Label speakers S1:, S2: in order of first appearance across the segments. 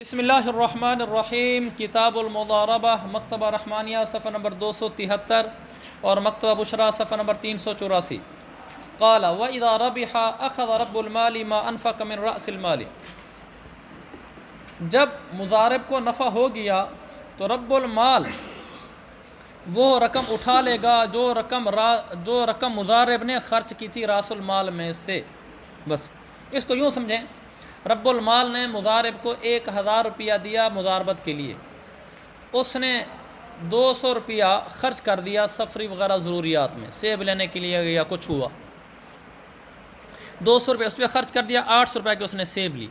S1: بسم اللہ الرحمن الرحیم۔ کتاب المضاربہ، مکتبہ رحمانیہ صفحہ نمبر 273 اور مکتبہ بشرا صفحہ نمبر 384۔ قال وَإِذَا رَبِحَ أَخَذَ رَبُّ الْمَالِ مَا أَنْفَقَ مِنْ رَأْسِ الْمَالِ۔ جب مضارب کو نفع ہو گیا تو رب المال وہ رقم اٹھا لے گا جو رقم مضارب نے خرچ کی تھی راس المال میں سے۔ بس اس کو یوں سمجھیں، رب المال نے مضارب کو 1000 روپیہ دیا مضاربت کے لیے، اس نے 200 روپیہ خرچ کر دیا سفری وغیرہ ضروریات میں، سیب لینے کے لیے یا کچھ ہوا، 200 روپے اس پہ خرچ کر دیا، 800 روپے کے اس نے سیب لی،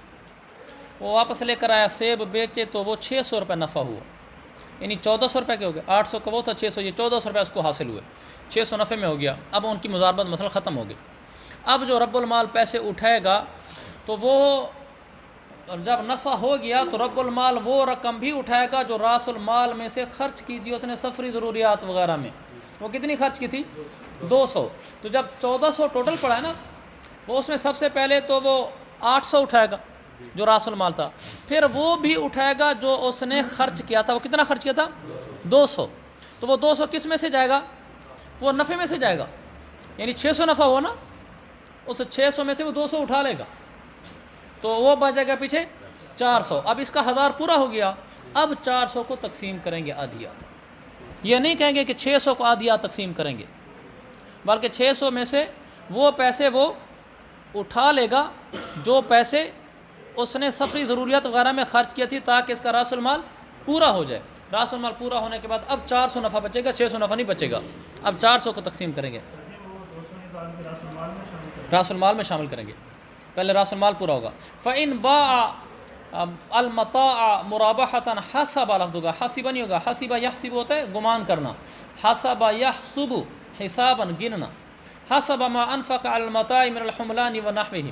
S1: وہ واپس لے کر آیا، سیب بیچے تو وہ 600 روپے نفع ہوا، یعنی 1400 روپے کے ہو گئے، 800 کا وہ تھا، 600 یہ 1400 روپے اس کو حاصل ہوئے، 600 نفع میں ہو گیا۔ اب ان کی مضاربت مسئلہ ختم ہو گئی۔ اب جو رب المال پیسے اٹھائے گا تو وہ جب نفع ہو گیا تو رب المال وہ رقم بھی اٹھائے گا جو راس المال میں سے خرچ کی تھی اس نے سفری ضروریات وغیرہ میں۔ وہ کتنی خرچ کی تھی؟ 200۔ تو جب 1400 ٹوٹل پڑا ہے نا، وہ اس میں سب سے پہلے تو وہ 800 اٹھائے گا جو راس المال تھا، پھر وہ بھی اٹھائے گا جو اس نے خرچ کیا تھا۔ وہ کتنا خرچ کیا تھا؟ 200۔ تو وہ 200 کس میں سے جائے گا؟ وہ نفع میں سے جائے گا، یعنی 600 نفع ہوا نا، اس 600 میں سے وہ 200 اٹھا لے گا تو وہ بچے گا پیچھے 400۔ اب اس کا 1000 پورا ہو گیا، اب 400 کو تقسیم کریں گے آدھیات۔ یہ نہیں کہیں گے کہ 600 کو آدھیات تقسیم کریں گے، بلکہ 600 میں سے وہ پیسے وہ اٹھا لے گا جو پیسے اس نے سفری ضروریات وغیرہ میں خرچ کیا تھی تاکہ اس کا راس المال پورا ہو جائے۔ راس المال پورا ہونے کے بعد اب 400 نفع بچے گا، 600 نفع نہیں بچے گا۔ اب 400 کو تقسیم کریں گے، راس المال میں شامل کریں گے، پہلے راس المال پورا ہوگا۔ فَإِن بَاعَ الْمَتَاعَ مُرَابَحَةً حَسَبَ لفظ ہوگا، حَسِبَ نہیں ہوگا، حَسِبَ يَحْسِبُ ہوتا ہے گمان کرنا، حَسَبَ يَحْسُبُ حساباً گننا، حَسَبَ مَا أَنْفَقَ عَلَى الْمَتَاعِ مِنَ الْحُمْلَانِ وَنَحْوِهِ۔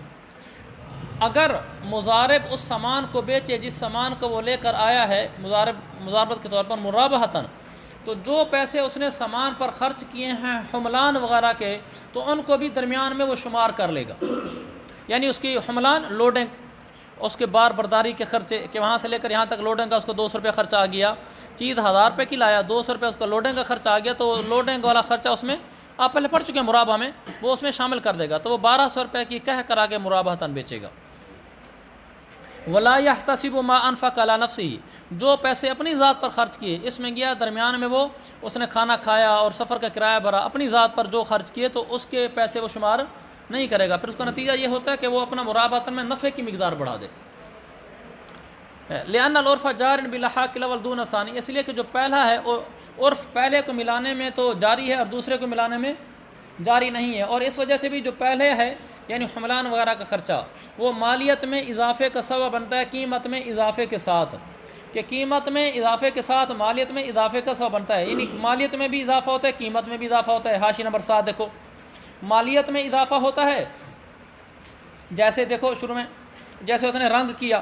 S1: اگر مضارب اس سامان کو بیچے جس سامان کو وہ لے کر آیا ہے مضاربت کے طور پر مرابحتاً، تو جو پیسے اس نے سامان پر خرچ کیے ہیں حملان وغیرہ کے تو ان کو بھی درمیان میں وہ شمار کر لے گا، یعنی اس کی حملان لوڈنگ، اس کے بار برداری کے خرچے کہ وہاں سے لے کر یہاں تک لوڈنگ کا اس کو 200 روپے خرچہ آ گیا، چیز 1000 روپے کی لایا، 200 روپے اس کا لوڈنگ کا خرچہ آ گیا، تو لوڈنگ والا خرچہ اس میں آپ پہلے پڑھ چکے ہیں مرابہ میں، وہ اس میں شامل کر دے گا، تو وہ 1200 روپے کی کہہ کر آگے مرابحتاً بیچے گا۔ وَلَا يَحْتَسِبُ مَا أَنْفَقَ عَلَى نَفْسِهِ، جو پیسے اپنی ذات پر خرچ کیے، اس میں گیا درمیان میں وہ اس نے کھانا کھایا اور سفر کا کرایہ بھرا، اپنی ذات پر جو خرچ کیے تو اس کے پیسے وہ شمار نہیں کرے گا، پھر اس کا نتیجہ یہ ہوتا ہے کہ وہ اپنا مرابحتاً میں نفع کی مقدار بڑھا دے۔ لِأَنَّ الْعُرْفَ جَارٍ بِلَحَاقِ الْأَوَّلِ دُونَ الثَّانِي، اس لیے کہ جو پہلا ہے عرف پہلے کو ملانے میں تو جاری ہے اور دوسرے کو ملانے میں جاری نہیں ہے، اور اس وجہ سے بھی جو پہلے ہے یعنی حملان وغیرہ کا خرچہ وہ مالیت میں اضافے کا سبب بنتا ہے، قیمت میں اضافے کے ساتھ، کہ قیمت میں اضافے کے ساتھ مالیت میں اضافے کا سبب بنتا ہے، یعنی مالیت میں بھی اضافہ ہوتا ہے، قیمت میں بھی اضافہ ہوتا ہے۔ حاشی نمبر 7 دیکھو، مالیت میں اضافہ ہوتا ہے، جیسے دیکھو شروع میں جیسے اس نے رنگ کیا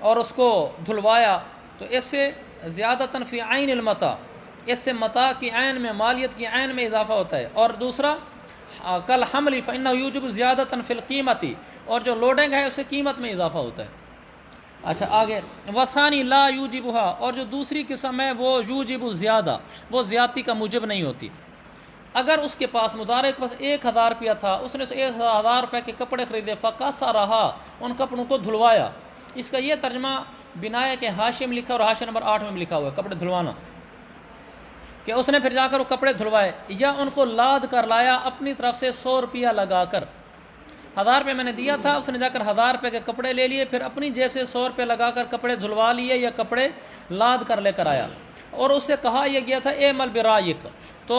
S1: اور اس کو دھلوایا تو اس سے زیادتاً فی عین المتاع، اس سے متاع کی عین میں مالیت کی عین میں اضافہ ہوتا ہے، اور دوسرا کل حمل فإنہ یوجب زیادتاً فی القیمت، اور جو لوڈنگ ہے اس سے قیمت میں اضافہ ہوتا ہے۔ اچھا آگے وثانی لا یوجبها، اور جو دوسری قسم ہے وہ یوجب زیادہ، وہ زیادتی کا موجب نہیں ہوتی۔ اگر اس کے پاس مضارب کے پاس 1000 روپیہ تھا، اس نے 1000 روپے کے کپڑے خریدے، فقصرھا، ان کپڑوں کو دھلوایا، اس کا یہ ترجمہ بنایا کہ حاشیے میں لکھا اور حاشیہ نمبر 8 میں بھی لکھا ہوا ہے کپڑے دھلوانا، کہ اس نے پھر جا کر وہ کپڑے دھلوائے یا ان کو لاد کر لایا اپنی طرف سے 100 روپیہ لگا کر، 1000 روپے میں نے دیا تھا، اس نے جا کر 1000 روپے کے کپڑے لے لیے، پھر اپنی جیب سے 100 روپے لگا کر کپڑے دھلوا لیے یا کپڑے لاد کر لے کر آیا، اور اس سے کہا یہ گیا تھا اعمل برائک، تو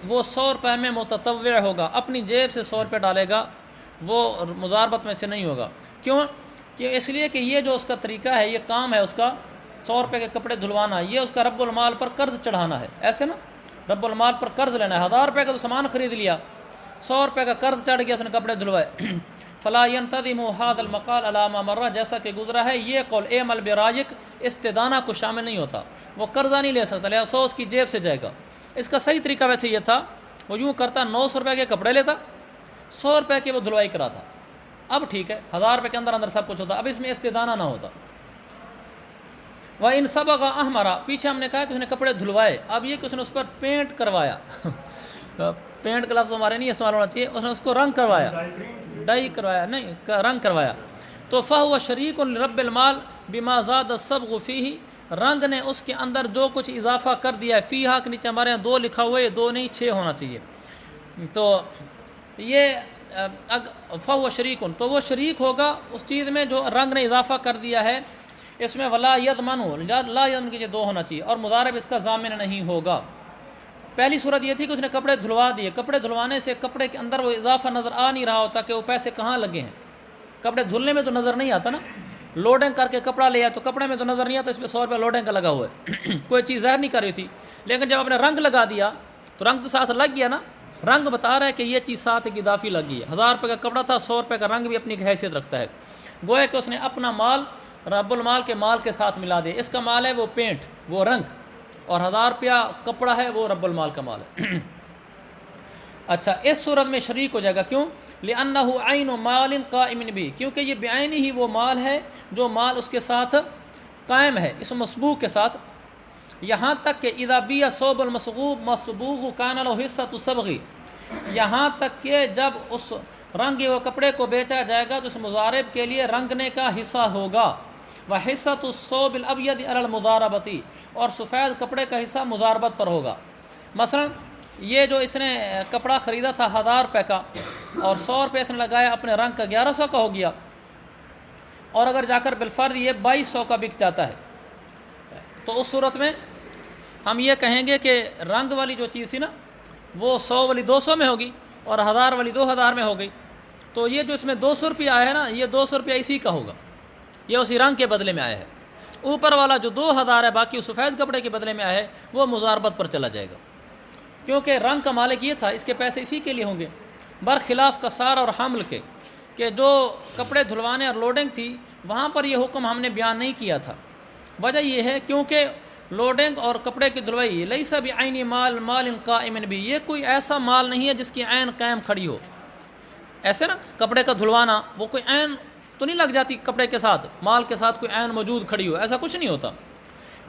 S1: وہ 100 روپے میں متطوع ہوگا، اپنی جیب سے 100 روپے ڈالے گا، وہ مضاربت میں سے نہیں ہوگا۔ کیوں؟ کہ اس لیے کہ یہ جو اس کا طریقہ ہے، یہ کام ہے اس کا 100 روپے کے کپڑے دھلوانا، یہ اس کا رب المال پر قرض چڑھانا ہے، ایسے نا رب المال پر قرض لینا ہے، 1000 روپے کا تو سامان خرید لیا، 100 روپے کا قرض چڑھ گیا، اس نے کپڑے دھلوائے۔ فلا ينتظم هذا المقال على ما مر، جیسا کہ گزرا ہے یہ قول اعمل برائک استدانہ کو شامل نہیں ہوتا، وہ قرضہ نہیں لے سکتا، لہذا 100 اس کی جیب سے جائے گا۔ اس کا صحیح طریقہ ویسے یہ تھا، وہ یوں کرتا 900 روپے کے کپڑے لیتا، 100 روپے کے وہ دھلوائی کراتا، اب ٹھیک ہے 1000 روپے کے اندر اندر سب کچھ ہوتا، اب اس میں استدانہ نہ ہوتا۔ وہ ان سبغ احمرا، پیچھے ہم نے کہا کہ اس نے کپڑے دھلوائے، اب یہ کہ اس نے اس پر پینٹ کروایا پینٹ کا لفظ ہمارے نہیں استعمال ہونا چاہیے، اس نے اس کو رنگ کروایا، ڈائی کروایا نہیں، رنگ کروایا، تو فہو شریک لرب المال بما زاد الصبغ فیہ، رنگ نے اس کے اندر جو کچھ اضافہ کر دیا ہے، فیہا کے نیچے ہمارے یہاں 2 لکھا ہوا ہے، 2 نہیں 6 ہونا چاہیے، تو یہ فہو شریک، تو وہ شریک ہوگا اس چیز میں جو رنگ نے اضافہ کر دیا ہے اس میں، ولا یضمن، لا یضمن کے 2 ہونا چاہیے، اور مضارب اس کا ضامن نہیں ہوگا۔ پہلی صورت یہ تھی کہ اس نے کپڑے دھلوا دیے، کپڑے دھلوانے سے کپڑے کے اندر وہ اضافہ نظر آ نہیں رہا ہوتا کہ وہ پیسے کہاں لگے ہیں، کپڑے دھلنے میں تو نظر نہیں آتا نا، لوڈنگ کر کے کپڑا لیا تو کپڑے میں تو نظر نہیں آتا اس پہ 100 روپیہ لوڈنگ کا لگا ہوا ہے کوئی چیز ظاہر نہیں کر رہی تھی، لیکن جب آپ نے رنگ لگا دیا تو رنگ تو ساتھ لگ گیا نا، رنگ بتا رہا ہے کہ یہ چیز ساتھ ایک اضافی لگ گئی ہے، 1000 روپے کا کپڑا تھا، 100 روپے کا رنگ بھی اپنی ایک حیثیت رکھتا ہے، گویا کہ اس نے اپنا مال رب المال کے مال کے ساتھ ملا دیا، اس کا مال ہے وہ پینٹ، وہ رنگ، اور 1000 روپیہ کپڑا ہے وہ رب المال کا مال ہے اچھا، اس صورت میں شریک ہو جائے گا، کیوں؟ لِأَنَّهُ عَيْنُ مَالٍ قَائِمٍ بِهِ، کیونکہ یہ بعین ہی وہ مال ہے جو مال اس کے ساتھ قائم ہے، اس مسبوق کے ساتھ، یہاں تک کہ اذا بیع ثوب المصبوغ مصبوغ کان له حصۃ الصبغ، یہاں تک کہ جب اس رنگے ہوئے کپڑے کو بیچا جائے گا تو اس مضارب کے لیے رنگنے کا حصہ ہوگا، وحصۃ الثوب الابیض علی المضاربۃ، اور سفید کپڑے کا حصہ مضاربت پر ہوگا۔ مثلا یہ جو اس نے کپڑا خریدا تھا 1000 روپے کا، اور 100 روپے اس نے لگایا اپنے رنگ کا، 1100 کا ہو گیا، اور اگر جا کر بالفرض یہ 2200 کا بک جاتا ہے، تو اس صورت میں ہم یہ کہیں گے کہ رنگ والی جو چیز تھی نا وہ 100 والی 200 میں ہوگی، اور 1000 والی 2000 میں ہو گئی، تو یہ جو اس میں 200 روپیہ آیا ہے نا، یہ 200 روپیہ اسی کا ہوگا، یہ اسی رنگ کے بدلے میں آیا ہے، اوپر والا جو 2000 ہے باقی سفید کپڑے کے بدلے میں آیا ہے وہ مضاربت پر چلا جائے گا، کیونکہ رنگ کا مالک یہ تھا، اس کے پیسے اسی کے لیے ہوں گے، برخلاف کسار اور حمل کے، کہ جو کپڑے دھلوانے اور لوڈنگ تھی وہاں پر یہ حکم ہم نے بیان نہیں کیا تھا، وجہ یہ ہے کیونکہ لوڈنگ اور کپڑے کی دھلوائی لیس بعین مال مال قائم بھی، یہ کوئی ایسا مال نہیں ہے جس کی عین قائم کھڑی ہو، ایسے نا کپڑے کا دھلوانا وہ کوئی عین تو نہیں لگ جاتی کپڑے کے ساتھ، مال کے ساتھ کوئی عین موجود کھڑی ہو، ایسا کچھ نہیں ہوتا،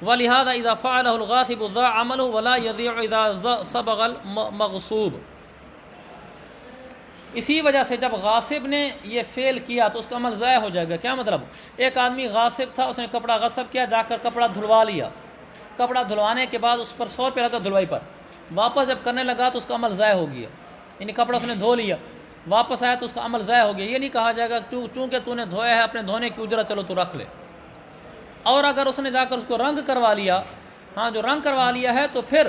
S1: وَلِهَذَا إِذَا فَعَلَهُ الْغَاصِبُ ضَاعَ عَمَلُهُ وَلَا يَضِيعُ إِذَا صَبَغَ الْمَغْصُوبُ، اسی وجہ سے جب غاصب نے یہ فعل کیا تو اس کا عمل ضائع ہو جائے گا۔ کیا مطلب؟ ایک آدمی غاصب تھا، اس نے کپڑا غصب کیا، جا کر کپڑا دھلوا لیا، کپڑا دھلوانے کے بعد اس پر 100 روپے لگا دھلوائی پر، واپس جب کرنے لگا تو اس کا عمل ضائع ہو گیا، یعنی کپڑا اس نے دھو لیا، واپس آیا تو اس کا عمل ضائع ہو گیا، یہ نہیں کہا جائے گا چونکہ تو نے دھویا ہے اپنے دھونے کی اجرت چلو تو رکھ لے، اور اگر اس نے جا کر اس کو رنگ کروا لیا، ہاں جو رنگ کروا لیا ہے تو پھر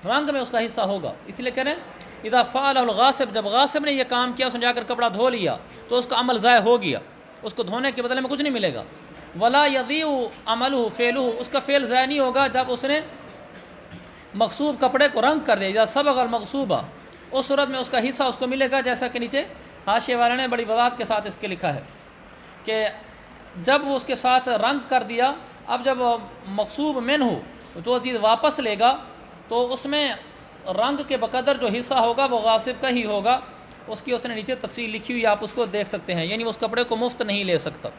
S1: رنگ میں اس کا حصہ ہوگا، اس لیے کہہ رہے ہیں اذا فعلہ الغاصب، جب غاصب نے یہ کام کیا، اس نے جا کر کپڑا دھو لیا تو اس کا عمل ضائع ہو گیا، اس کو دھونے کے بدلے میں کچھ نہیں ملے گا، ولا یضیع عملہ فعلہ، اس کا فعل ضائع نہیں ہوگا جب اس نے مغصوب کپڑے کو رنگ کر دیا، اذا صبغ المغصوبہ، اس صورت میں اس کا حصہ اس کو ملے گا، جیسا کہ نیچے حاشیے والے نے بڑی وضاحت کے ساتھ اس کے لکھا ہے کہ جب وہ اس کے ساتھ رنگ کر دیا، اب جب مغصوب منہ جو چیز واپس لے گا تو اس میں رنگ کے بقدر جو حصہ ہوگا وہ غاصب کا ہی ہوگا، اس کی اس نے نیچے تفصیل لکھی ہوئی، آپ اس کو دیکھ سکتے ہیں، یعنی اس کپڑے کو مفت نہیں لے سکتا۔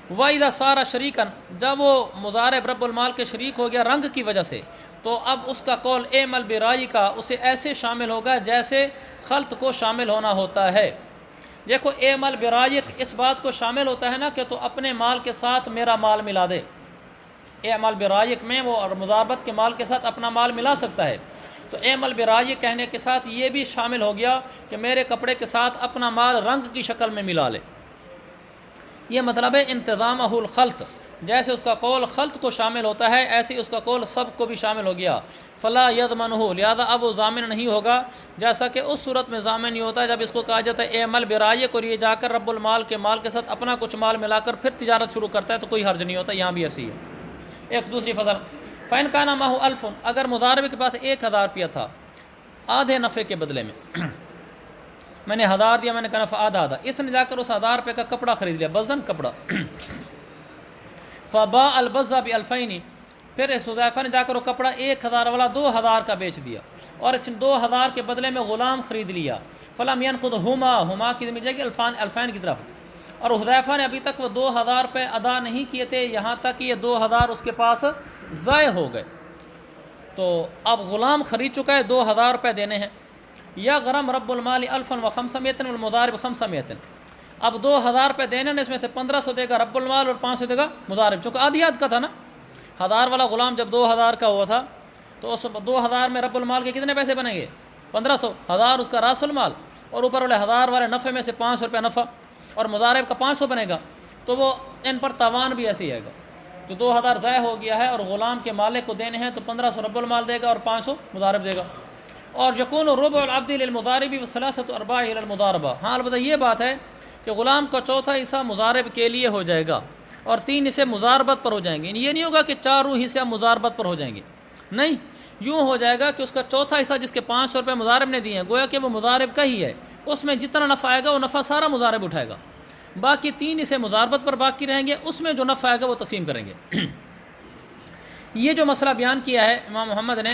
S1: وَإِذَا صَارَ شَرِيكًا، جب وہ مضارب رب المال کے شریک ہو گیا رنگ کی وجہ سے، تو اب اس کا قول اعمل برائے کا اسے ایسے شامل ہوگا جیسے خلط کو شامل ہونا ہوتا ہے۔ دیکھو اعمل برائک اس بات کو شامل ہوتا ہے نا کہ تو اپنے مال کے ساتھ میرا مال ملا دے، اعمل برائک میں وہ مضاربت کے مال کے ساتھ اپنا مال ملا سکتا ہے، تو اعمل برائک کہنے کے ساتھ یہ بھی شامل ہو گیا کہ میرے کپڑے کے ساتھ اپنا مال رنگ کی شکل میں ملا لے، یہ مطلب ہے انتظامہ الخلط، جیسے اس کا قول خلط کو شامل ہوتا ہے ایسے اس کا قول سب کو بھی شامل ہو گیا، فلا یضمنہ، لہذا اب وہ ضامن نہیں ہوگا، جیسا کہ اس صورت میں ضامن نہیں ہوتا ہے جب اس کو کہا جاتا ہے اعمل برائک اور یہ جا کر رب المال کے مال کے ساتھ اپنا کچھ مال ملا کر پھر تجارت شروع کرتا ہے تو کوئی حرج نہیں ہوتا، یہاں بھی ایسی ہے۔ ایک دوسری فضل، فَإِنْ كَانَ مَعَهُ أَلْفٌ، اگر مضارب کے پاس 1000 روپیہ تھا آدھے نفع کے بدلے میں نے 1000 دیا، میں نے کہا نفع آدھا، اس نے جا کر اس 1000 روپے کا کپڑا خرید لیا، بزن کپڑا، فَبَاءَ الْبَزَّ بِأَلْفَيْنِ، پھر اس حذیفہ نے جا کر وہ کپڑا 1000 والا 2000 کا بیچ دیا، اور اس نے 2000 کے بدلے میں غلام خرید لیا، فَلَمْ يَنْقُضْهُمَا، ہما کی ضمیر جائے گی الفین کی طرف، اور حذیفہ نے ابھی تک وہ 2000 روپے ادا نہیں کیے تھے، یہاں تک کہ یہ 2000 اس کے پاس ضائع ہو گئے۔ تو اب غلام خرید چکا ہے، 2000 روپے دینے ہیں۔ یا غرم رب المال 1500 والمضارب 500۔ اب 2000 روپے دینے ہیں، اس میں سے 1500 دے گا رب المال اور 500 دے گا مضارب، چونکہ آدھی آدھ کا تھا نا۔ 1000 والا غلام جب 2000 کا ہوا تھا تو اس 2000 میں رب المال کے کتنے پیسے بنیں گے؟ 1500۔ 1000 اس کا راس المال اور اوپر والے 1000 والے نفع میں سے 500 روپے نفع اور مضارب کا 500 بنے گا، تو وہ ان پر تاوان بھی ایسے ہی آئے گا۔ جو 2000 ضائع ہو گیا ہے اور غلام کے مالک کو دینے ہیں تو 1500 رب المال دے گا اور 500 مضارب دے گا۔ اور یکون ربع العبد للمضارب وثلاثة ارباع الى المضاربہ۔ ہاں البتہ یہ بات ہے کہ غلام کا چوتھا حصہ مضارب کے لیے ہو جائے گا اور 3 حصے مضاربت پر ہو جائیں گے۔ یہ نہیں ہوگا کہ 4 حصے مضاربت پر ہو جائیں گے، نہیں، یوں ہو جائے گا کہ اس کا چوتھا حصہ جس کے 500 روپے مضارب نے دیے ہیں، گویا کہ وہ مضارب کا ہی ہے، اس میں جتنا نفع آئے گا وہ نفع سارا مضارب اٹھائے گا، باقی 3 حصے مضاربت پر باقی رہیں گے، اس میں جو نفع آئے گا وہ تقسیم کریں گے۔ یہ جو مسئلہ بیان کیا ہے امام محمد نے،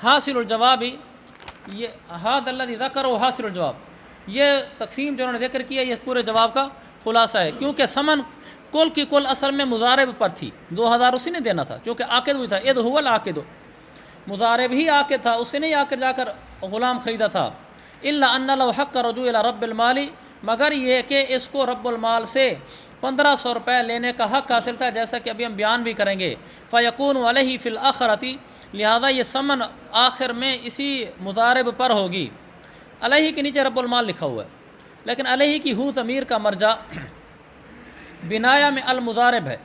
S1: حاصل الجواب، یہ ھذا الذی ذکرہ حاصل الجواب، یہ تقسیم جو انہوں نے ذکر کیا یہ پورے جواب کا خلاصہ ہے، کیونکہ ثمن کل کی کل اصل میں مضارب پر تھی، 2000 اسی نے دینا تھا چونکہ عاقد ہوئی تھا، اذ هو العاقد، مضارب ہی عاقد تھا، اس نے ہی جا کر غلام خریدا تھا۔ الا ان لو حق رجوع الى رب المال، مگر یہ کہ اس کو رب المال سے 1500 روپے لینے کا حق حاصل تھا، جیسا کہ ابھی ہم بیان بھی کریں گے۔ فیکون علیہ فی الآخرۃ، لہذا یہ ثمن آخر میں اسی مضارب پر ہوگی۔ علیہ کے نیچے رب المال لکھا ہوا ہے، لیکن علیہ کی ہو ضمیر کا مرجع بنایا میں المضارب ہے،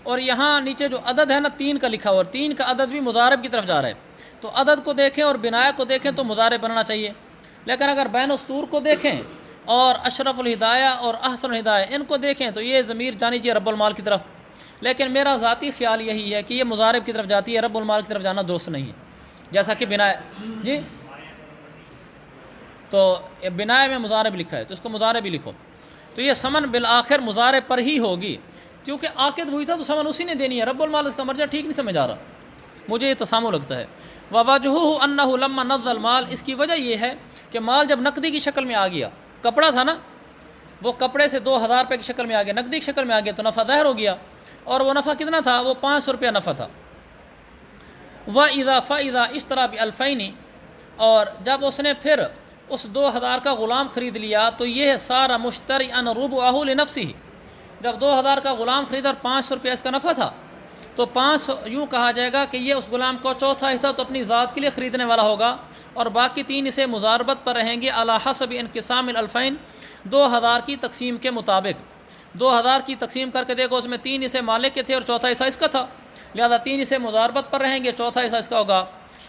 S1: اور یہاں نیچے جو عدد ہے نا 3 کا لکھا ہوا ہے، 3 کا عدد بھی مضارب کی طرف جا رہا ہے، تو عدد کو دیکھیں اور بنایا کو دیکھیں تو مضارب بننا چاہیے، لیکن اگر بین السطور کو دیکھیں اور اشرف الہدایہ اور احسن الہدایہ ان کو دیکھیں تو یہ ضمیر جانی چاہیے رب المال کی طرف، لیکن میرا ذاتی خیال یہی ہے کہ یہ مضارب کی طرف جاتی ہے، رب المال کی طرف جانا درست نہیں ہے، جیسا کہ بنایا جی، تو بنایا میں مضارب لکھا ہے تو اس کو مضارب ہی لکھو، تو یہ ثمن بالآخر مضارب پر ہی ہوگی، کیونکہ عاقد ہوئی تھا تو ثمن اسی نے دینی ہے، رب المال اس کا مرجع ٹھیک نہیں سمجھ آ رہا، مجھے یہ تسامح لگتا ہے۔ ووجہہ انہ لما نزل المال، اس کی وجہ یہ ہے کہ مال جب نقدی کی شکل میں آ گیا، کپڑا تھا نا، وہ کپڑے سے 2000 روپے کی شکل میں آ گیا، نقدی کی شکل میں آ گیا تو نفع ظاہر ہو گیا، اور وہ نفع کتنا تھا؟ وہ 500 روپیہ نفع تھا۔ وَإِذَا فَإِذَا اشْتَرَى بِأَلْفَيْنِ، اور جب اس نے پھر اس 2000 کا غلام خرید لیا تو یہ سارا مشترئا ربعہ لنفسہ، جب 2000 کا غلام خریدا اور 500 روپیہ اس کا نفع تھا تو 500 یوں کہا جائے گا کہ یہ اس غلام کو چوتھا حصہ تو اپنی ذات کے لیے خریدنے والا ہوگا، اور باقی 3 حصے مضاربت پر رہیں گے علی حسب انقسام الالفین، 2000 کی تقسیم کے مطابق، 2000 کی تقسیم کر کے دیکھو اس میں 3 حصے مالک کے تھے اور چوتھا حصہ اس کا تھا، لہذا 3 حصے مضاربت پر رہیں گے، چوتھا حصہ اس کا ہوگا۔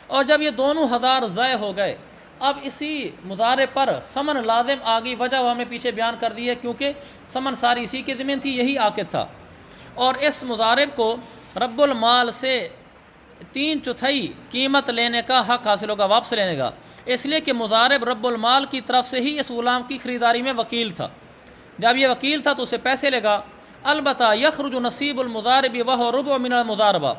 S1: اور جب یہ دونوں 1000 ضائع ہو گئے، اب اسی مضارب پر ثمن لازم آ گئی، وجہ وہ ہم نے پیچھے بیان کر دی ہے، کیونکہ ثمن ساری اسی کی ضمن تھی، یہی عاقد تھا، اور اس مضارب کو رب المال سے 3/4 قیمت لینے کا حق حاصل ہوگا، واپس لینے کا، اس لیے کہ مضارب رب المال کی طرف سے ہی اس غلام کی خریداری میں وکیل تھا، جب یہ وکیل تھا تو اسے پیسے لے گا۔ البتہ یخرج نصیب المضارب وهو ربع من المضاربہ،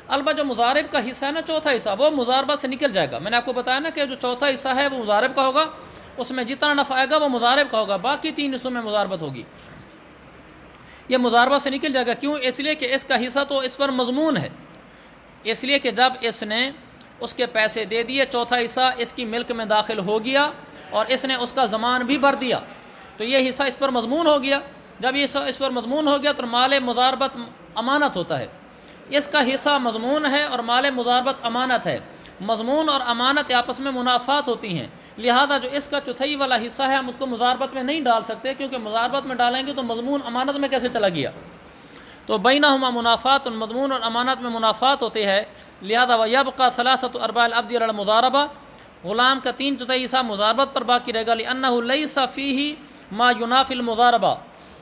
S1: البتہ جو مضارب کا حصہ ہے نا، چوتھا حصہ، وہ مضاربہ سے نکل جائے گا۔ میں نے آپ کو بتایا نا کہ جو چوتھا حصہ ہے وہ مضارب کا ہوگا، اس میں جتنا نفع آئے گا وہ مضارب کا ہوگا، باقی 3 حصوں میں مضاربت ہوگی، یہ مضاربہ سے نکل جائے گا۔ کیوں؟ اس لیے کہ اس کا حصہ تو اس پر مضمون ہے، اس لیے کہ جب اس نے اس کے پیسے دے دیے، چوتھا حصہ اس کی ملک میں داخل ہو گیا اور اس نے اس کا ضمان بھی بھر دیا، تو یہ حصہ اس پر مضمون ہو گیا، جب یہ اس پر مضمون ہو گیا تو مال مضاربت امانت ہوتا ہے، اس کا حصہ مضمون ہے اور مال مضاربت امانت ہے، مضمون اور امانت آپس میں منافات ہوتی ہیں، لہذا جو اس کا چوتھائی والا حصہ ہے ہم اس کو مضاربت میں نہیں ڈال سکتے، کیونکہ مضاربت میں ڈالیں گے تو مضمون امانت میں کیسے چلا گیا، تو بینہما منافات، مضمون اور امانت میں منافات ہوتے ہیں، لہذا ویبقى 3 ارباع العبد علی المضاربہ، غلام کا 3/4 حصہ مضاربت پر باقی رہے گا، لأنہ لیس فیہ ما ینافی المضاربہ،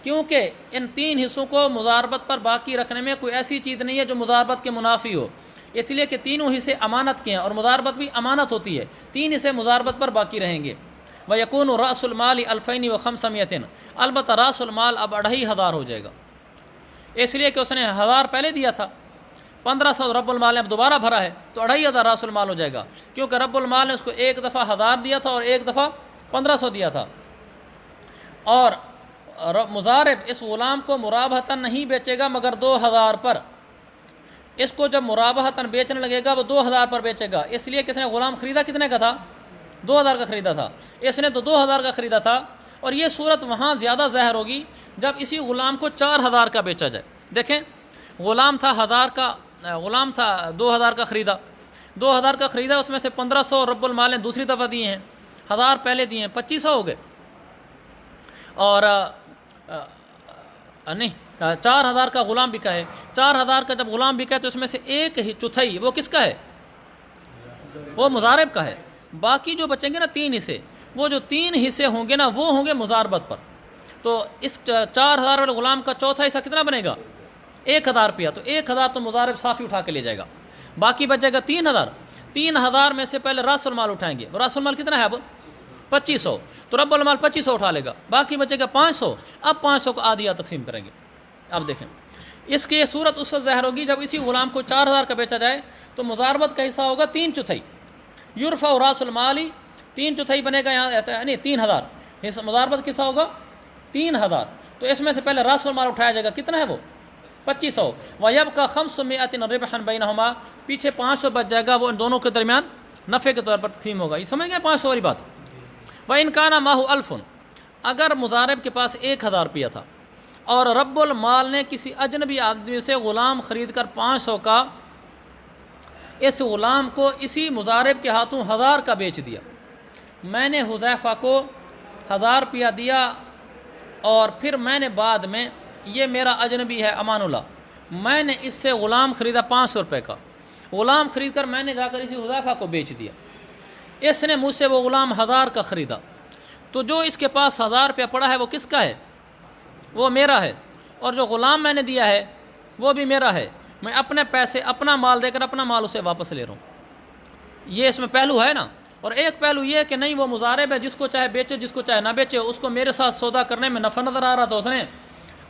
S1: کیونکہ ان 3 حصوں کو مضاربت پر باقی رکھنے میں کوئی ایسی چیز نہیں ہے جو مضاربت کے منافی ہو، اس لیے کہ تینوں حصے امانت کے ہیں اور مضاربت بھی امانت ہوتی ہے، 3 حصے مضاربت پر باقی رہیں گے۔ وَيَكُونُ رَأْسُ الْمَالِ 2500، البتہ رأس المال اب 2500 ہو جائے گا، اس لیے کہ اس نے 1000 پہلے دیا تھا، 1500 رب المال نے اب دوبارہ بھرا ہے تو 2500 رأس المال ہو جائے گا، کیونکہ رب المال نے اس کو ایک دفعہ 1000 دیا تھا اور ایک دفعہ 1500 دیا تھا، اور مضارب اس غلام کو مرابحتاً نہیں بیچے گا مگر 2000 پر۔ اس کو جب مرابحتاً بیچنے لگے گا وہ 2000 پر بیچے گا، اس لیے کس نے غلام خریدا کتنے کا تھا؟ 2000 کا خریدا تھا، اس نے تو 2000 کا خریدا تھا۔ اور یہ صورت وہاں زیادہ ظاہر ہوگی جب اسی غلام کو 4000 کا بیچا جائے۔ دیکھیں غلام تھا 1000 کا، غلام تھا 2000 کا خریدا، 2000 کا خریدا، اس میں سے 1500 رب المال نے دوسری دفعہ دیے ہیں، 1000 پہلے دیے ہیں، 2500 ہو گئے۔ اور نہیں 4000 کا غلام بکا ہے، 4000 کا جب غلام بکا ہے تو اس میں سے ایک ہی چوتھائی وہ کس کا ہے؟ وہ مضارب کا ہے۔ باقی جو بچیں گے نا 3 حصے، وہ جو 3 حصے ہوں گے نا وہ ہوں گے مضاربت پر۔ تو اس 4000 والے غلام کا چوتھا حصہ کتنا بنے گا؟ 1000 روپیہ، تو 1000 تو مضارب صافی اٹھا کے لے جائے گا، باقی بچے گا 3000۔ 3000 میں سے پہلے راس المال اٹھائیں گے، راس المال کتنا ہے اب؟ 2500، تو رب المال 2500 اٹھا لے گا، باقی بچے گا 500۔ اب 500 کو آدھیا تقسیم کریں گے۔ اب دیکھیں اس کی یہ صورت اس وقت ظاہر ہوگی جب اسی غلام کو 4000 کا بیچا جائے تو مضاربت کا حصہ ہوگا 3/4، یرفع راس المال 3/4 بنے گا، یہاں نہیں 3000 حصہ مضاربت کسا ہوگا 3000، تو اس میں سے پہلے راس المال اٹھایا جائے گا، کتنا ہے وہ 2500، وَيَبْقَى 500 رِبْحًا بَيْنَهُمَا، پیچھے 500 بچ جائے گا، وہ ان دونوں کے درمیان نفع کے طور پر تقسیم ہوگا۔ یہ سمجھ گئے 500 والی بات؟ وَإِنْ كَانَ مَعَهُ 1000، اگر مضارب کے پاس 1000 روپیہ تھا اور رب المال نے کسی اجنبی آدمی سے غلام خرید کر 500 کا اس غلام کو اسی مضارب کے ہاتھوں 1000 کا بیچ دیا، میں نے حذیفہ کو 1000 روپیہ دیا اور پھر میں نے بعد میں، یہ میرا اجنبی ہے امان اللہ، میں نے اس سے غلام خریدا 500 روپے کا، غلام خرید کر میں نے جا کر اسی حذیفہ کو بیچ دیا، اس نے مجھ سے وہ غلام 1000 کا خریدا، تو جو اس کے پاس 1000 روپیہ پڑا ہے وہ کس کا ہے؟ وہ میرا ہے، اور جو غلام میں نے دیا ہے وہ بھی میرا ہے، میں اپنے پیسے اپنا مال دے کر اپنا مال اسے واپس لے رہا ہوں۔ یہ اس میں پہلو ہے نا۔ اور ایک پہلو یہ کہ نہیں وہ مضارب ہے، جس کو چاہے بیچے جس کو چاہے نہ بیچے، اس کو میرے ساتھ سودا کرنے میں نفع نظر آ رہا تھا، اس نے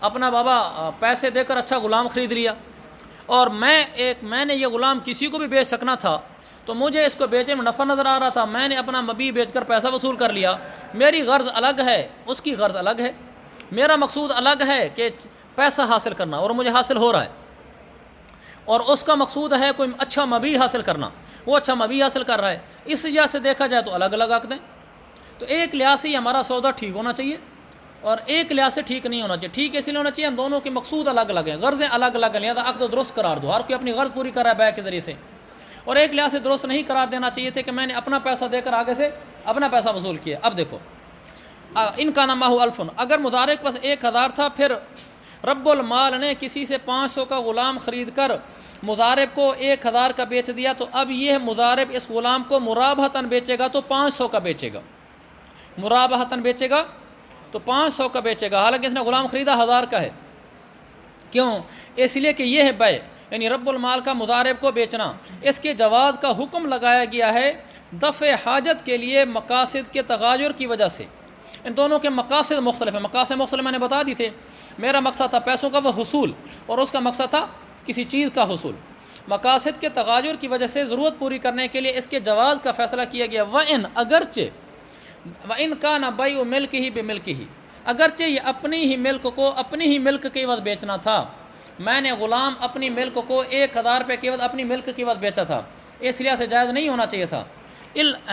S1: اپنا بابا پیسے دے کر اچھا غلام خرید لیا، اور میں نے یہ غلام کسی کو بھی بیچ سکنا تھا، تو مجھے اس کو بیچنے میں نفع نظر آ رہا تھا، میں نے اپنا مبی بیچ کر پیسہ وصول کر لیا، میری غرض الگ ہے، اس کی غرض الگ ہے، میرا مقصود الگ ہے کہ پیسہ حاصل کرنا اور مجھے حاصل ہو رہا ہے، اور اس کا مقصود ہے کوئی اچھا مبی حاصل کرنا، وہ اچھا مبی حاصل کر رہا ہے، اس وجہ سے دیکھا جائے تو الگ الگ عقدیں۔ تو ایک لحاظ سے ہمارا سودا ٹھیک ہونا چاہیے اور ایک لحاظ سے ٹھیک نہیں ہونا چاہیے۔ ٹھیک اس لیے ہونا چاہیے ہم دونوں کے مقصود الگ الگ ہیں، غرضیں الگ الگ ہیں، لہٰذا عقد درست قرار دو، ہر کوئی اپنی غرض پوری کر رہا ہے بیع کے ذریعے سے، اور ایک لحاظ سے درست نہیں قرار دینا چاہیے تھے کہ میں نے اپنا پیسہ دے کر آگے سے اپنا پیسہ وصول کیا۔ اب دیکھو ان کا نامہ 1000، اگر مضارب کے پاس 1000 تھا، پھر رب المال نے کسی سے 500 کا غلام خرید کر مضارب کو 1000 کا بیچ دیا، تو اب یہ مضارب اس غلام کو مرابحتاً بیچے گا تو 500 کا بیچے گا، مرابحتاً بیچے گا تو 500 کا بیچے گا، حالانکہ اس نے غلام خریدا 1000 کا ہے۔ کیوں؟ اس لیے کہ یہ ہے بیع، یعنی رب المال کا مضارب کو بیچنا، اس کے جواز کا حکم لگایا گیا ہے دفع حاجت کے لیے مقاصد کے تغایر کی وجہ سے۔ ان دونوں کے مقاصد مختلف ہیں، مقاصد مختلف میں نے بتا دی تھے، میرا مقصد تھا پیسوں کا وہ حصول، اور اس کا مقصد تھا کسی چیز کا حصول۔ مقاصد کے تغایر کی وجہ سے ضرورت پوری کرنے کے لیے اس کے جواز کا فیصلہ کیا گیا۔ وَإِنْ اگرچہ وَإِنْ كَانَ بَيْعُ مِلْكِهِ بِمِلْكِهِ، اگرچہ یہ اپنی ہی ملک کو اپنی ہی ملک کے عوض بیچنا تھا، میں نے غلام اپنی ملک کو 1000 روپے کے عوض اپنی ملک کے عوض بیچا تھا، اس لحاظ سے جائز نہیں ہونا چاہیے تھا،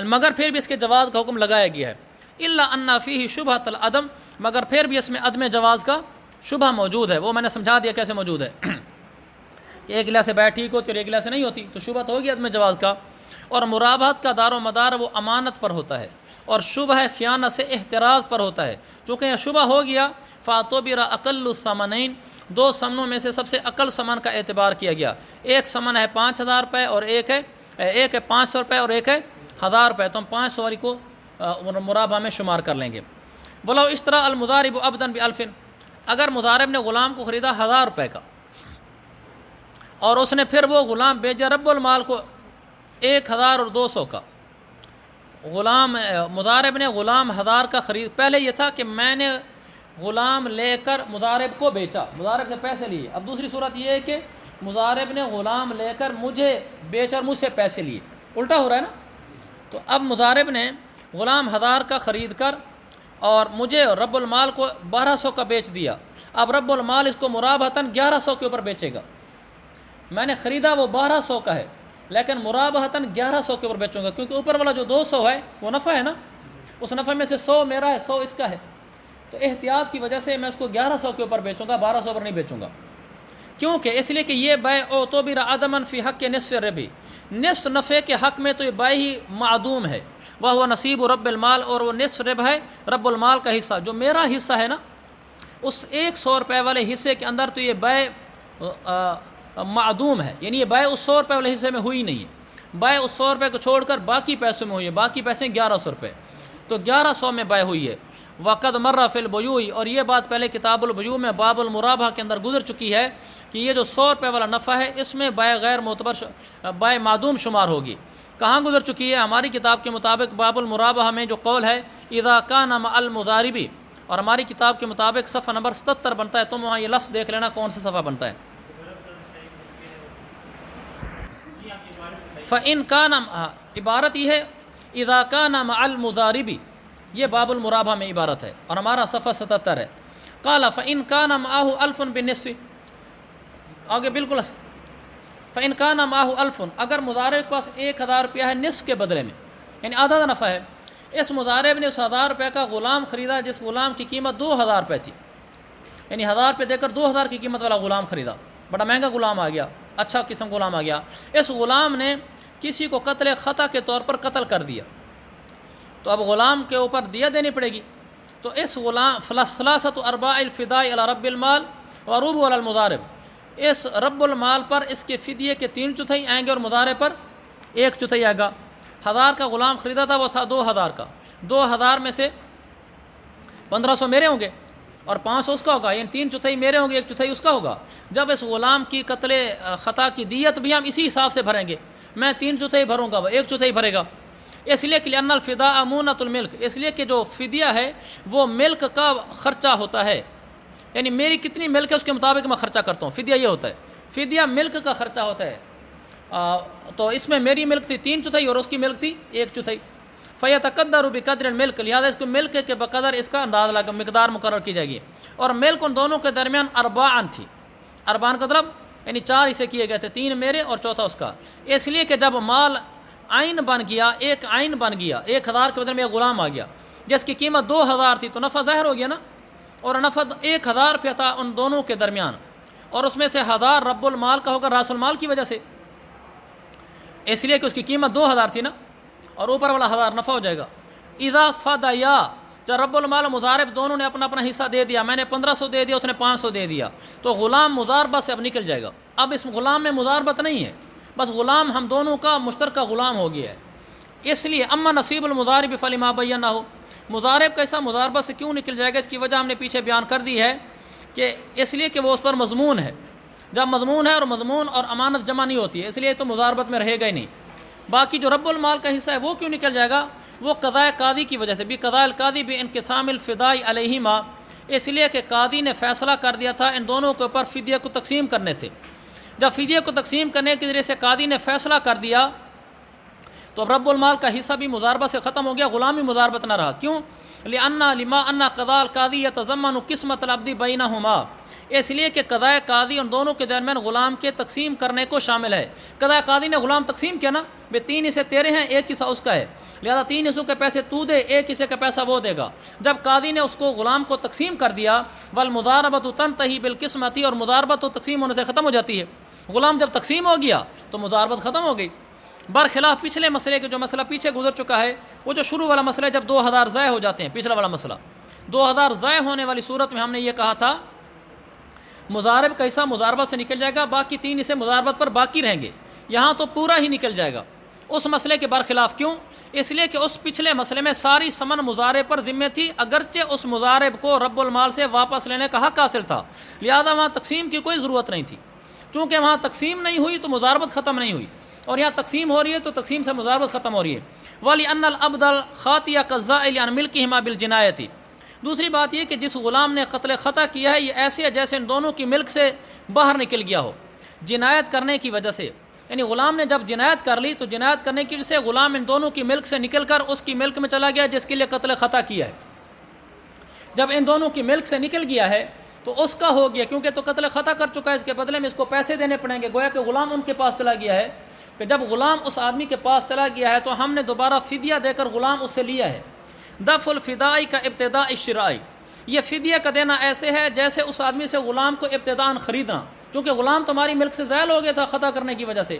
S1: مگر پھر بھی اس کے جواز کا حکم لگایا گیا ہے۔ الا ان فیہ شبہۃ العدم، مگر پھر بھی اس میں عدم جواز کا شبہ موجود ہے، وہ میں نے سمجھا دیا کیسے موجود ہے کہ ایک لحاظ سے بیع ٹھیک ہوتی اور ایک لحاظ سے نہیں ہوتی، تو شبہ تو ہوگی عدم جواز کا۔ اور مرابحت کا دار و مدار وہ امانت پر ہوتا ہے، اور شبہ خیانت سے احتراز پر ہوتا ہے، چونکہ یہ شبہ ہو گیا فاعتبر اقل الثمنین، 2 ثمنوں میں سے سب سے اقل ثمن کا اعتبار کیا گیا، ایک ثمن ہے 5000 روپے اور ایک ہے 500 روپے اور ایک ہے 1000 روپے، تو ہم 500 والی کو مرابحہ میں شمار کر لیں گے۔ ولو اشترى المضارب عبدا ب1000، اگر مضارب نے غلام کو خریدا 1000 روپے کا اور اس نے پھر وہ غلام بیچا رب المال کو 1000 اور 200 کا، غلام مضارب نے غلام 1000 کا خرید، پہلے یہ تھا کہ میں نے غلام لے کر مضارب کو بیچا، مضارب سے پیسے لیے، اب دوسری صورت یہ ہے کہ مضارب نے غلام لے کر مجھے بیچ اور مجھ سے پیسے لیے، الٹا ہو رہا ہے نا۔ تو اب مضارب نے غلام 1000 کا خرید کر اور مجھے رب المال کو 1200 کا بیچ دیا، اب رب المال اس کو مرابحتاً 1100 کے اوپر بیچے گا۔ میں نے خریدا وہ 1200 کا ہے، لیکن مرابحتاً 1100 کے اوپر بیچوں گا، کیونکہ اوپر والا جو 200 ہے وہ نفع ہے نا، اس نفع میں سے 100 میرا ہے 100 اس کا ہے، تو احتیاط کی وجہ سے میں اس کو 1100 کے اوپر بیچوں گا، 1200 پر نہیں بیچوں گا۔ کیونکہ اس لیے کہ یہ بیع اعتبر عدما فی حق نصف ربح، نصف نفع کے حق میں تو یہ بیع ہی معدوم ہے، وہ نصیب رب المال، اور وہ نصف ربح ہے رب المال کا حصہ، جو میرا حصہ ہے نا، اس 100 روپے والے حصے کے اندر تو یہ بیع معدوم ہے، یعنی یہ بیع اس 100 روپے والے حصے میں ہوئی نہیں ہے، بیع اس 100 روپے کو چھوڑ کر باقی پیسوں میں ہوئی ہے، باقی پیسے 1100 روپے، تو 1100 میں بیع ہوئی ہے۔ وقد مر فی البیوع، اور یہ بات پہلے کتاب البیوع میں باب المرابحہ کے اندر گزر چکی ہے کہ یہ جو 100 روپے والا نفع ہے اس میں بیع غیر معتبر بیع معدوم شمار ہوگی۔ کہاں گزر چکی ہے؟ ہماری کتاب کے مطابق باب المرابحہ میں جو قول ہے اذا کان مع المضارب، اور ہماری کتاب کے مطابق صفحہ نمبر 77 بنتا ہے، تم وہاں یہ لفظ دیکھ لینا کون سے صفحہ بنتا ہے۔ فَإِنْ كَانَ، عبارت یہ ہے اذا کان مع المضارب، یہ باب المرابحہ میں عبارت ہے، اور ہمارا صفحہ 77 ہے۔ قال فَإِنْ كَانَ مَعَهُ أَلْفٌ بِالنِّصْفِ، آگے بالکل فَإِنْ كَانَ مَعَهُ أَلْفٌ، اگر مضارب کے پاس 1000 روپیہ ہے نصف کے بدلے میں، یعنی آدھا نفع ہے، اس مضارب نے اس 1000 روپے کا غلام خریدا جس غلام کی قیمت 2000 روپے تھی، یعنی 1000 روپے دے کر 2000 کی قیمت والا غلام خریدا، بڑا مہنگا غلام آ گیا، اچھا قسم غلام آ گیا، اس غلام نے کسی کو قتل خطا کے طور پر قتل کر دیا، تو اب غلام کے اوپر دیہ دینی پڑے گی، تو اس غلام ثلاثۃ ارباع الفداء علی رب المال وربع علی المضارب، اس رب المال پر اس کے فدیے کے 3/4 آئیں گے اور مضارب پر 1/4 آئے گا۔ 1000 کا غلام خریدا تھا، وہ تھا 2000 کا، 2000 میں سے 1500 میرے ہوں گے اور 500 اس کا ہوگا، یعنی 3/4 میرے ہوں گے، 1/4 اس کا ہوگا۔ جب اس غلام کی قتل خطا کی دیت بھی ہم اسی حساب سے بھریں گے، میں 3/4 بھروں گا، وہ 1/4 بھرے گا، اس لیے کہ لأن الفداء مونۃ الملک، اس لیے کہ جو فدیہ ہے وہ ملک کا خرچہ ہوتا ہے، یعنی میری کتنی ملک ہے اس کے مطابق میں خرچہ کرتا ہوں، فدیہ یہ ہوتا ہے، فدیہ ملک کا خرچہ ہوتا ہے، تو اس میں میری ملک تھی 3/4 اور اس کی ملک تھی 1/4، فیتقدر بقدر الملک، لہذا اس کو ملک کے بقدر اس کا انداز لگا، مقدار مقرر کی جائے گی، اور ملک ان دونوں کے درمیان ارباعن تھی، ارباعن کا مطلب یعنی 4 حصے کیے گئے تھے، 3 میرے اور چوتھا اس کا، اس لیے کہ جب مال عین بن گیا، ایک عین بن گیا، 1000 کے بدلے میں ایک غلام آ گیا جس کی قیمت 2000 تھی، تو نفع ظاہر ہو گیا نا، اور نفع 1000 پہ تھا ان دونوں کے درمیان، اور اس میں سے 1000 رب المال کا ہوگا راس المال کی وجہ سے، اس لیے کہ اس کی قیمت 2000 تھی نا، اور اوپر والا 1000 نفع ہو جائے گا۔ اذا فدیا، جب رب المال و مضارب دونوں نے اپنا اپنا حصہ دے دیا، میں نے 1500 دے دیا، اس نے 500 دے دیا، تو غلام مضاربہ سے اب نکل جائے گا، اب اس غلام میں مضاربت نہیں ہے، بس غلام ہم دونوں کا مشترکہ غلام ہو گیا ہے، اس لیے اما نصیب المضارب فلما بینہ، مضارب کیسا مضاربہ سے کیوں نکل جائے گا، اس کی وجہ ہم نے پیچھے بیان کر دی ہے کہ اس لیے کہ وہ اس پر مضمون ہے، جب مضمون ہے اور مضمون اور امانت جمع نہیں ہوتی ہے، اس لیے تو مضاربت میں رہے گا ہی نہیں۔ باقی جو رب المال کا حصہ ہے وہ کیوں نکل جائے گا، وہ قضاء قاضی کی وجہ سے، بھی قضاء القاضی بانقسام الفداء علیہما، اس لیے کہ قاضی نے فیصلہ کر دیا تھا ان دونوں کے اوپر فدیہ کو تقسیم کرنے سے، جب فدیہ کو تقسیم کرنے کے ذریعے سے قاضی نے فیصلہ کر دیا تو اب رب المال کا حصہ بھی مضاربہ سے ختم ہو گیا، غلامی مضاربت نہ رہا، کیوں؟ لما ان قضاء القاضی یتضمن قسمۃ العبد بینہما، اس لیے کہ قضاء قاضی ان دونوں کے درمیان غلام کے تقسیم کرنے کو شامل ہے، قضاء قاضی نے غلام تقسیم کیا نا، بے 3 حصے تیرے ہیں، 1 حصہ اس کا ہے، لہذا 3 حصوں کے پیسے تو دے، 1 حصے کا پیسہ وہ دے گا، جب قاضی نے اس کو غلام کو تقسیم کر دیا، والمضاربۃ تنتہی بالقسمۃ، اور مضاربت تو تقسیم ہونے سے ختم ہو جاتی ہے، غلام جب تقسیم ہو گیا تو مضاربت ختم ہو گئی، برخلاف پچھلے مسئلے کے جو مسئلہ پیچھے گزر چکا ہے، وہ جو شروع والا مسئلہ ہے جب 2000 ضائع ہو جاتے ہیں، پچھلا والا مسئلہ 2000 ضائع ہونے والی صورت میں ہم نے یہ کہا تھا مضارب کا حصہ مضاربت سے نکل جائے گا، باقی 3 حصے مضاربت پر باقی رہیں گے، یہاں تو پورا ہی نکل جائے گا اس مسئلے کے برخلاف، کیوں؟ اس لیے کہ اس پچھلے مسئلے میں ساری ثمن مضارب پر ذمہ تھی، اگرچہ اس مضارب کو رب المال سے واپس لینے کا حق حاصل تھا، لہذا وہاں تقسیم کی کوئی ضرورت نہیں تھی، چونکہ وہاں تقسیم نہیں ہوئی تو مضاربت ختم نہیں ہوئی، اور یہاں تقسیم ہو رہی ہے تو تقسیم سے مضاربت ختم ہو رہی ہے۔ وَلِأَنَّ الْعَبْدَ الْخَاطِئَ كَالزَّائِلِ عَنْ مِلْكِهِ مَا بِالْجِنَایَةِ، دوسری بات یہ کہ جس غلام نے قتل خطا کیا ہے یہ ایسے ہے جیسے ان دونوں کی ملک سے باہر نکل گیا ہو، جنایت کرنے کی وجہ سے، یعنی غلام نے جب جنایت کر لی تو جنایت کرنے کی وجہ سے غلام ان دونوں کی ملک سے نکل کر اس کی ملک میں چلا گیا جس کے لیے قتل خطا کیا ہے، جب ان دونوں کی ملک سے نکل گیا ہے تو اس کا ہو گیا، کیونکہ تو قتل خطا کر چکا ہے، اس کے بدلے میں اس کو پیسے دینے پڑیں گے، گویا کہ غلام ان کے پاس چلا گیا ہے، کہ جب غلام اس آدمی کے پاس چلا گیا ہے تو ہم نے دوبارہ فدیہ دے کر غلام اس سے لیا ہے۔ دفع الفدائی کا ابتداء الشرائی، یہ فدیہ کا دینا ایسے ہے جیسے اس آدمی سے غلام کو ابتداءً خریدنا، چونکہ غلام تمہاری ملک سے زائل ہو گیا تھا خطا کرنے کی وجہ سے،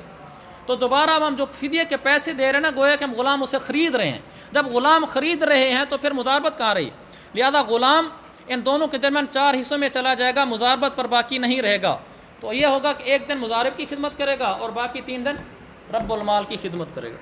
S1: تو دوبارہ اب ہم جو فدیہ کے پیسے دے رہے ہیں نا، گویا کہ ہم غلام اسے خرید رہے ہیں۔ جب غلام خرید رہے ہیں تو پھر مضاربت کہاں رہی؟ لہذا غلام ان دونوں کے درمیان 4 حصوں میں چلا جائے گا، مضاربت پر باقی نہیں رہے گا۔ تو یہ ہوگا کہ ایک دن مضارب کی خدمت کرے گا اور باقی 3 دن رب المال کی خدمت کرے گا۔